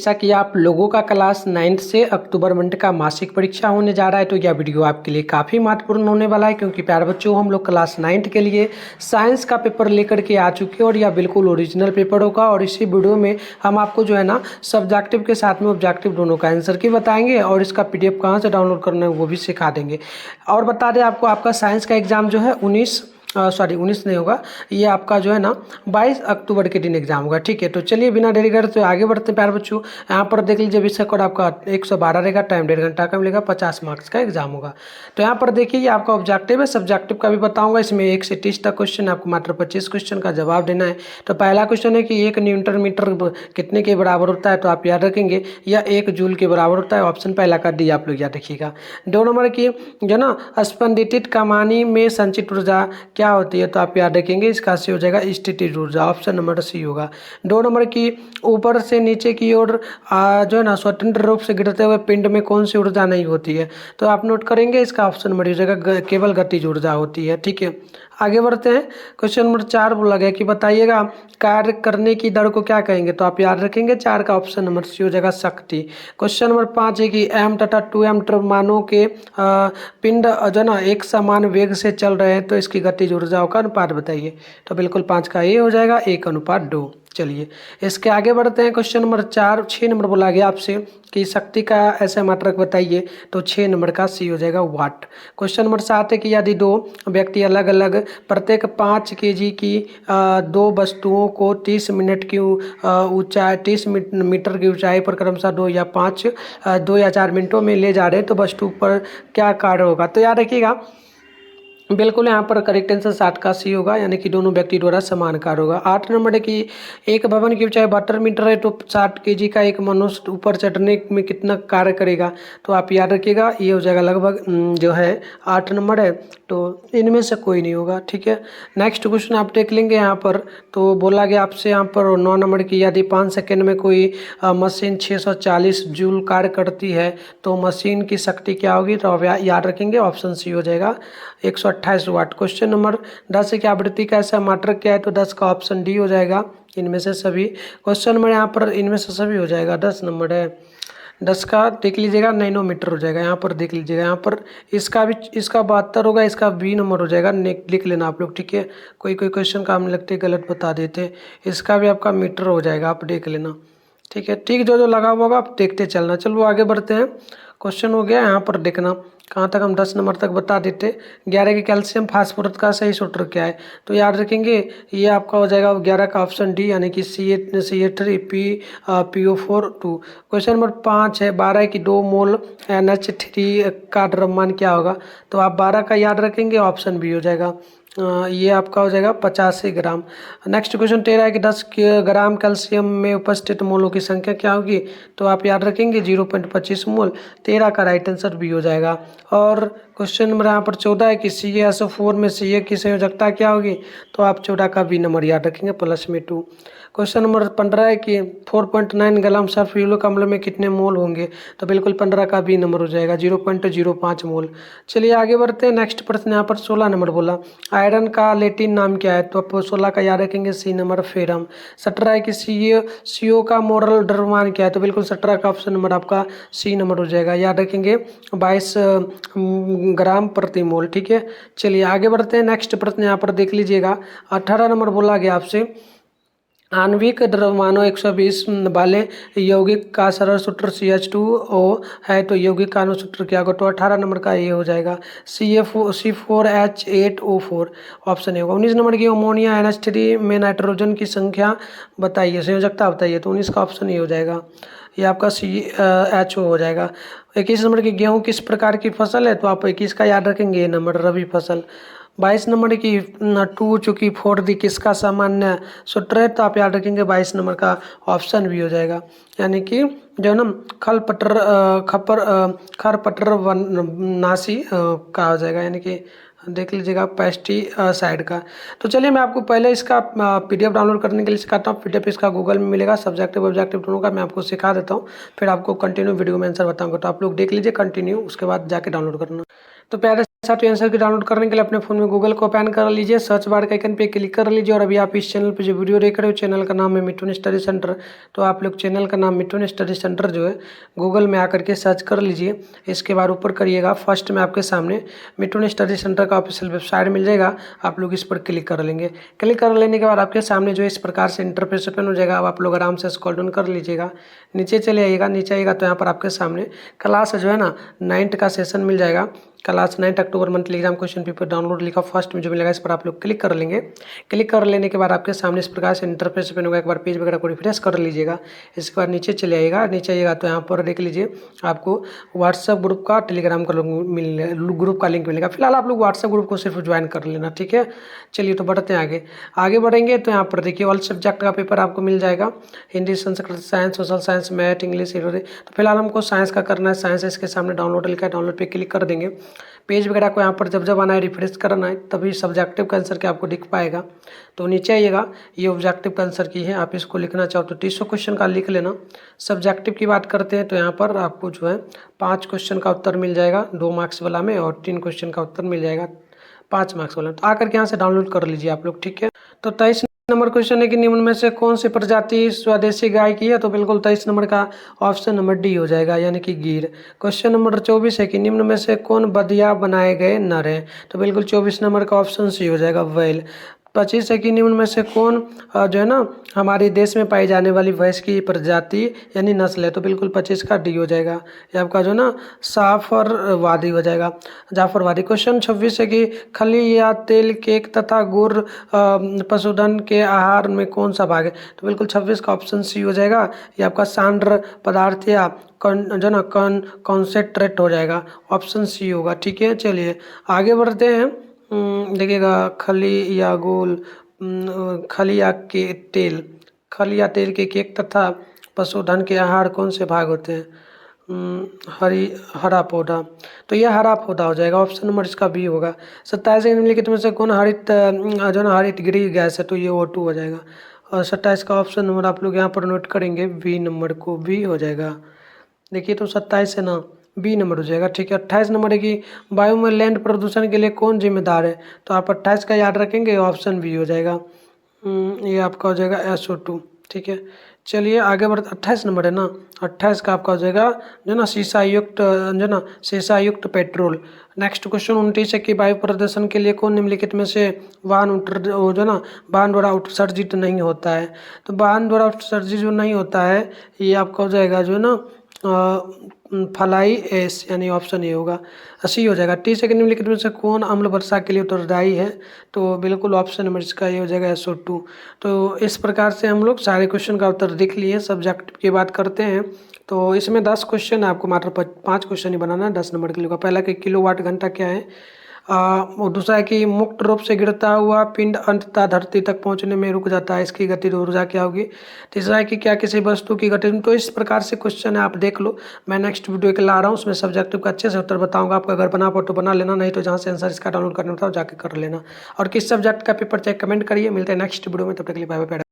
जैसा कि आप लोगों का क्लास 9th से अक्टूबर मंथ का मासिक परीक्षा होने जा रहा है, तो यह वीडियो आपके लिए काफ़ी महत्वपूर्ण होने वाला है, क्योंकि प्यारे बच्चों हम लोग क्लास 9th के लिए साइंस का पेपर लेकर के आ चुके हैं और यह बिल्कुल ओरिजिनल पेपर होगा। और इसी वीडियो में हम आपको जो है ना सब्जेक्टिव के साथ में ऑब्जेक्टिव दोनों का आंसर की बताएंगे और इसका PDF कहाँ से डाउनलोड करना है वो भी सिखा देंगे। और बता दें आपको, आपका साइंस का एग्ज़ाम जो है 19 नहीं होगा, ये आपका जो है ना 22 अक्टूबर के दिन एग्जाम होगा। ठीक है, तो चलिए बिना देरी करते आगे बढ़ते हैं प्यारे बच्चों। यहाँ पर देख लीजिए विषय कोड आपका 112 रहेगा, टाइम 1.5 घंटा का मिलेगा, 50 मार्क्स का एग्जाम होगा। तो यहाँ पर देखिए ये आपका ऑब्जेक्टिव है, सब्जेक्टिव का भी बताऊंगा। इसमें 1 से 30 तक क्वेश्चन, आपको मात्र 25 क्वेश्चन का जवाब देना है। तो पहला क्वेश्चन है कि 1 न्यूटन मीटर कितने के बराबर होता है, तो आप याद रखेंगे या 1 जूल के बराबर होता है। ऑप्शन पहला का डी आप लोग याद रखिएगा। 2 नंबर की जो ना स्पंदित कमानी में संचित ऊर्जा क्या होती है, तो आप याद रखेंगे इसका सी हो जाएगा स्थितिज ऊर्जा। ऑप्शन नंबर सी होगा। 2 नंबर की ऊपर से नीचे की ओर जो है ना स्वतंत्र रूप से गिरते हुए पिंड में कौन सी ऊर्जा नहीं होती है, तो आप नोट करेंगे इसका ऑप्शन नंबर हो जाएगा केवल गतिज ऊर्जा होती है। ठीक है, आगे बढ़ते हैं। क्वेश्चन नंबर 4 बोला गया कि बताइएगा कार्य करने की दर को क्या कहेंगे, तो आप याद रखेंगे 4 का ऑप्शन नंबर सी हो जाएगा शक्ति। क्वेश्चन नंबर 5 है कि m तथा 2m द्रव्यमानों के पिंड जो ना एक समान वेग से चल रहे हैं, तो इसकी गतिज ऊर्जाओं का अनुपात बताइए। तो बिल्कुल 5 का ये हो जाएगा 1:2। चलिए इसके आगे बढ़ते हैं। क्वेश्चन नंबर 6 नंबर बोला गया आपसे कि शक्ति का ऐसा मात्रक बताइए, तो 6 नंबर का सी हो जाएगा वाट। क्वेश्चन नंबर 7 है कि यदि 2 व्यक्ति अलग अलग प्रत्येक 5 kg की 2 वस्तुओं को 30 मिनट की ऊंचाई 30 मीटर की ऊंचाई पर क्रमशः 2 या 4 मिनटों में ले जा रहे हैं, तो वस्तु पर क्या कार्य होगा, तो याद रखिएगा बिल्कुल यहाँ पर करेक्ट आंसर 60 का सी होगा, यानी कि दोनों व्यक्ति द्वारा समान कार्य होगा। 8 नंबर है कि एक भवन की ऊंचाई 72 मीटर है, तो 60 kg का एक मनुष्य ऊपर चढ़ने में कितना कार्य करेगा, तो आप याद रखिएगा ये हो जाएगा लगभग जो है 8 नंबर है, तो इनमें से कोई नहीं होगा। ठीक है, नेक्स्ट क्वेश्चन आप देख लेंगे यहाँ पर। तो बोला गया आपसे यहाँ पर 9 नंबर की यदि 5 सेकेंड में कोई मशीन 640 जूल कार्य करती है, तो मशीन की शक्ति क्या होगी, तो आप याद रखेंगे ऑप्शन सी हो जाएगा 128 वाट। क्वेश्चन नंबर 10 है कि आवृत्ति का ऐसा मात्रक क्या है, तो 10 का ऑप्शन डी हो जाएगा इनमें से सभी। क्वेश्चन नंबर यहाँ पर इनमें से सभी हो जाएगा, 10 नंबर है, 10 का देख लीजिएगा नैनोमीटर हो जाएगा। यहाँ पर देख लीजिएगा, यहाँ पर इसका 72 होगा, इसका बी नंबर हो जाएगा, लिख लेना आप लोग। ठीक है, कोई क्वेश्चन का हमें लगते गलत बता देते, इसका भी आपका मीटर हो जाएगा, आप देख लेना। ठीक है, ठीक, जो लगा हुआ होगा आप देखते चलना। चलो आगे बढ़ते हैं। क्वेश्चन हो गया यहाँ पर देखना कहाँ तक हम 10 नंबर तक बता देते। 11 के कैल्शियम फास्फोरस का सही सूत्र क्या है, तो याद रखेंगे ये आपका हो जाएगा 11 का ऑप्शन डी, यानी कि CA3PO4 2। क्वेश्चन नंबर 5 है 12 की 2 मोल NH3 का द्रव्यमान क्या होगा, तो आप 12 का याद रखेंगे, ऑप्शन बी हो जाएगा ये आपका हो जाएगा 85 ग्राम। नेक्स्ट क्वेश्चन 13 है कि 10 ग्राम कैल्शियम में उपस्थित मोलों की संख्या क्या होगी, तो आप याद रखेंगे 0.25 मोल। 13 का राइट आंसर बी हो जाएगा। और क्वेश्चन नंबर यहाँ पर 14 है कि CaSO4 में Ca की संयोजकता क्या होगी, तो आप 14 का बी नंबर याद रखेंगे +2। क्वेश्चन नंबर 15 है कि 4.9 ग्राम सल्फ्यूरिक अम्ल में कितने मोल होंगे, तो बिल्कुल 15 का बी नंबर हो जाएगा 0.05 मोल। चलिए आगे बढ़ते हैं। नेक्स्ट प्रश्न यहाँ पर 16 नंबर बोला आयरन का लैटिन नाम क्या है, तो आप 16 का याद रखेंगे सी नंबर फेरम। 17 है कि CO का मोरल द्रव्यमान क्या है, तो बिल्कुल 17 का ऑप्शन नंबर आपका सी नंबर हो जाएगा, याद रखेंगे 22 ग्राम प्रति मोल। ठीक है, चलिए आगे बढ़ते हैं। नेक्स्ट प्रश्न यहाँ पर देख लीजिएगा 18 नंबर बोला गया आपसे आणविक द्रव्यमानों 120 वाले यौगिक का सरल सूत्र CH2O है, तो यौगिक का अनुसूत्र क्या होगा, तो 18 नंबर का ये हो जाएगा C4H8O4, ऑप्शन ए होगा। 19 नंबर की अमोनिया NH3 में नाइट्रोजन की संख्या बताइए, संयोजकता बताइए, तो 19 का ऑप्शन ये हो जाएगा, ये आपका CHO हो जाएगा। 21 नंबर की गेहूँ किस प्रकार की फसल है, तो आप 21 का याद रखेंगे ये नंबर रबी फसल। 22 नंबर की 2 चूँकि 4 दी किसका सामान्य सूत्र है, तो आप याद रखेंगे 22 नंबर का ऑप्शन भी हो जाएगा, यानी कि जो ना खरपटर नाशी का हो जाएगा, यानी कि देख लीजिएगा पेस्टिसाइड का। तो चलिए मैं आपको पहले इसका PDF डाउनलोड करने के लिए सिखाता हूँ। PDF इसका गूगल में मिलेगा, सब्जेक्टिव ऑब्जेक्टिव दोनों का मैं आपको सिखा देता हूँ, फिर आपको कंटिन्यू वीडियो में आंसर बताऊंगा, तो आप लोग देख लीजिए कंटिन्यू, उसके बाद जाके डाउनलोड करना। तो प्यारे तो आंसर की डाउनलोड करने के लिए अपने फ़ोन में गूगल को ओपन कर लीजिए, सर्च बार के आइकन पे क्लिक कर लीजिए और अभी आप इस चैनल पे जो वीडियो देख रहे हो चैनल का नाम है मिथुन स्टडी सेंटर। तो आप लोग चैनल का नाम मिथुन स्टडी सेंटर जो है गूगल में आकर के सर्च कर लीजिए। इसके बाद ऊपर करिएगा, फर्स्ट में आपके सामने मिथुन स्टडी सेंटर का ऑफिशियल वेबसाइट मिल जाएगा, आप लोग इस पर क्लिक कर लेंगे। क्लिक कर लेने के बाद आपके सामने जो इस प्रकार से इंटरफेस ओपन हो जाएगा। अब आप लोग आराम से स्क्रॉल डाउन कर लीजिएगा, नीचे चले आइएगा। नीचे आइएगा तो यहाँ पर आपके सामने क्लास जो है ना 9th का सेशन मिल जाएगा। Class 9 October monthly exam question paper download लिखा फर्स्ट में जो मिलेगा, इस पर आप लोग क्लिक कर लेंगे। क्लिक कर लेने के बाद आपके सामने इस प्रकार से इंटरफेस ओपन होगा। एक बार पेज वगैरह को रिफ्रेश कर लीजिएगा। इसके बाद नीचे चले आइएगा, नीचे आइएगा तो यहाँ पर देख लीजिए आपको व्हाट्सएप ग्रुप का, टेलीग्राम का ग्रुप का लिंक मिलेगा। फिलहाल आप लोग व्हाट्सएप ग्रुप को सिर्फ ज्वाइन कर लेना, ठीक है। चलिए तो बढ़ते हैं आगे बढ़ेंगे तो यहाँ पर देखिए ऑल सब्जेक्ट का पेपर आपको मिल जाएगा, Hindi, Sanskrit, science, social science, math, English, Hindi. तो फिलहाल हमको साइंस का करना है। साइंस इसके सामने डाउनलोड लिखा है, डाउनलोड पे क्लिक कर देंगे। पेज वगैरह को यहाँ पर जब आना है रिफ्रेश करना है, तभी सब्जेक्टिव का आंसर के आपको दिख पाएगा। तो नीचे आइएगा, ये ऑब्जेक्टिव का आंसर की है, आप इसको लिखना चाहो तो 300 क्वेश्चन का लिख लेना। सब्जेक्टिव की बात करते हैं तो यहाँ पर आपको जो है 5 क्वेश्चन का उत्तर मिल जाएगा 2 मार्क्स वाला में, और 3 क्वेश्चन का उत्तर मिल जाएगा 5 मार्क्स वाला। तो आकर के यहाँ से डाउनलोड कर लीजिए आप लोग, ठीक है। तो 23 नंबर क्वेश्चन है कि निम्न में से कौन सी प्रजाति स्वदेशी गाय की है। तो बिल्कुल 23 नंबर का ऑप्शन नंबर डी हो जाएगा, यानी कि गिर। क्वेश्चन नंबर 24 है कि निम्न में से कौन बधिया बनाए गए नर हैं। तो बिल्कुल 24 नंबर का ऑप्शन सी हो जाएगा, बैल। 25 है कि निम्न में से कौन जो है ना हमारे देश में पाई जाने वाली भैंस की प्रजाति यानी नस्ल है। तो बिल्कुल 25 का डी हो जाएगा, ये आपका जो है ना जाफरवादी हो जाएगा, जाफरवादी। क्वेश्चन 26 है कि खली या तेल, केक तथा गुड़ पशुधन के आहार में कौन सा भाग है। तो बिल्कुल 26 का ऑप्शन सी हो जाएगा, ये आपका सांद्र पदार्थ या जो ना कॉन्सेंट्रेट हो जाएगा, ऑप्शन सी होगा, ठीक है। चलिए आगे बढ़ते हैं। देखिएगा खली या गोल, खली या के तेल, खली या तेल के केक तथा पशुधन के आहार कौन से भाग होते हैं। हरा पौधा, तो यह हरा पौधा हो जाएगा, ऑप्शन नंबर इसका बी होगा। 27 निम्नलिखित में से कौन हरित जो ना हरित गृह गैस है। तो ये O2 हो जाएगा। और 27 का ऑप्शन नंबर आप लोग यहाँ पर नोट करेंगे, बी नंबर को, बी हो जाएगा। देखिए तो 27 है ना, बी नंबर हो जाएगा, ठीक है। 28 नंबर है कि वायु में लैंड प्रदूषण के लिए कौन जिम्मेदार है। तो आप 28 का याद रखेंगे, ऑप्शन बी हो जाएगा, ये आपका हो जाएगा SO2, ठीक है। चलिए आगे बढ़ते, 28 नंबर है ना, 28 का आपका हो जाएगा जो ना शीशा युक्त पेट्रोल। नेक्स्ट क्वेश्चन 29 है कि वायु प्रदूषण के लिए कौन निम्नलिखित में से वाहन द्वारा उत्सर्जित नहीं होता है। तो वाहन द्वारा उत्सर्जित जो नहीं होता है, ये आपका हो जाएगा जो ना फ्लाई एश, यानी ऑप्शन ए होगा, 80 हो जाएगा। 30 सेकंड निम्नलिखित में से कौन अम्ल वर्षा के लिए उत्तरदायी है। तो बिल्कुल ऑप्शन नंबर इसका ये हो जाएगा, SO2। तो इस प्रकार से हम लोग सारे क्वेश्चन का उत्तर देख लिए। सब्जेक्ट की बात करते हैं तो इसमें 10 क्वेश्चन है, आपको मात्र 5 क्वेश्चन ही बनाना है 10 नंबर के लिए। पहला कि किलोवाट घंटा क्या है, और दूसरा है कि मुक्त रूप से गिरता हुआ पिंड अंततः धरती तक पहुंचने में रुक जाता है, इसकी गतिज ऊर्जा क्या होगी। तीसरा है कि क्या किसी वस्तु की गति। तो इस प्रकार से क्वेश्चन है, आप देख लो। मैं नेक्स्ट वीडियो के ला रहा हूँ, उसमें सब्जेक्टिव का अच्छे से उत्तर बताऊंगा। आपको अगर बना पाओ तो बना लेना, नहीं तो जहाँ से आंसर इसका डाउनलोड करना था जाके कर लेना। और किस सब्जेक्ट का पेपर चेक कमेंट करिए। मिलते हैं नेक्स्ट वीडियो में, तब तक के लिए बाय बाय।